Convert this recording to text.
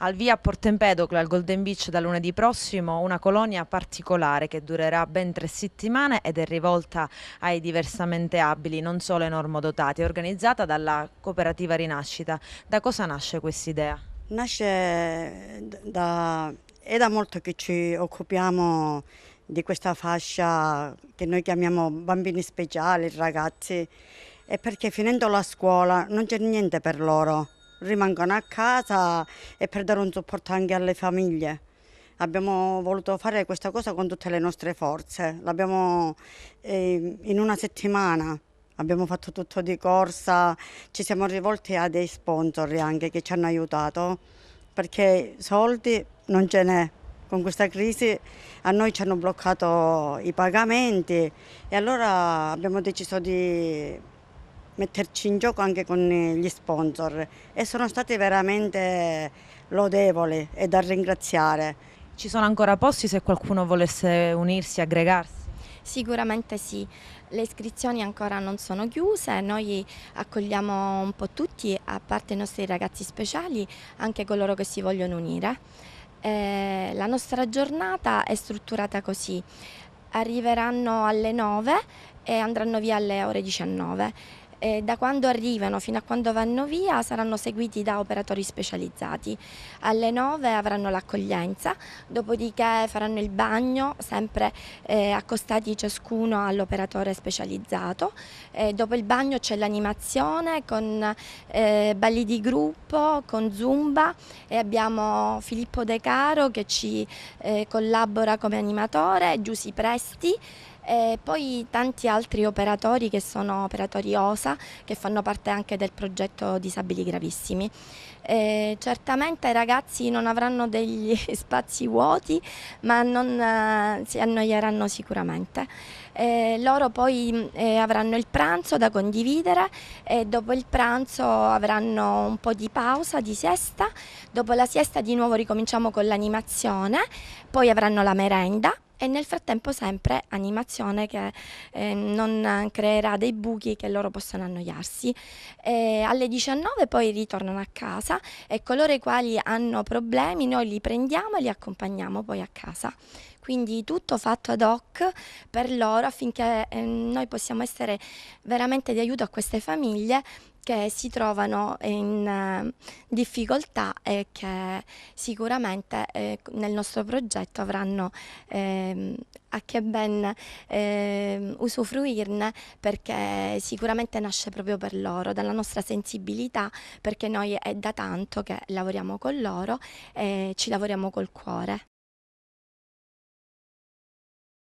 Al via a Porto Empedocle al Golden Beach da lunedì prossimo una colonia particolare che durerà ben 3 settimane ed è rivolta ai diversamente abili, non solo ai normodotati, è organizzata dalla cooperativa Rinascita. Da cosa nasce quest'idea? È da molto che ci occupiamo di questa fascia che noi chiamiamo bambini speciali, ragazzi, e perché finendo la scuola non c'è niente per loro, rimangono a casa e per dare un supporto anche alle famiglie. Abbiamo voluto fare questa cosa con tutte le nostre forze, l'abbiamo in una settimana. Abbiamo fatto tutto di corsa, ci siamo rivolti a dei sponsor anche che ci hanno aiutato perché soldi non ce n'è. Con questa crisi a noi ci hanno bloccato i pagamenti e allora abbiamo deciso di metterci in gioco anche con gli sponsor e sono stati veramente lodevoli e da ringraziare. Ci sono ancora posti se qualcuno volesse unirsi, aggregarsi? Sicuramente sì, le iscrizioni ancora non sono chiuse, noi accogliamo un po' tutti, a parte i nostri ragazzi speciali, anche coloro che si vogliono unire. La nostra giornata è strutturata così: arriveranno alle 9 e andranno via alle ore 19. Da quando arrivano fino a quando vanno via saranno seguiti da operatori specializzati. Alle 9 avranno l'accoglienza, dopodiché faranno il bagno, sempre accostati ciascuno all'operatore specializzato. Dopo il bagno c'è l'animazione con balli di gruppo, con Zumba, e abbiamo Filippo De Caro che ci collabora come animatore, Giusy Presti. E poi tanti altri operatori che sono operatori OSA, che fanno parte anche del progetto Disabili Gravissimi. Certamente i ragazzi non avranno degli spazi vuoti, ma non si annoieranno sicuramente. Loro poi avranno il pranzo da condividere e dopo il pranzo avranno un po' di pausa, di siesta. Dopo la siesta di nuovo ricominciamo con l'animazione, poi avranno la merenda. E nel frattempo sempre animazione che non creerà dei buchi che loro possano annoiarsi. Alle 19 poi ritornano a casa e coloro i quali hanno problemi noi li prendiamo e li accompagniamo poi a casa. Quindi tutto fatto ad hoc per loro affinché noi possiamo essere veramente di aiuto a queste famiglie che si trovano in difficoltà e che sicuramente nel nostro progetto avranno a che ben usufruirne, perché sicuramente nasce proprio per loro, dalla nostra sensibilità, perché noi è da tanto che lavoriamo con loro e ci lavoriamo col cuore.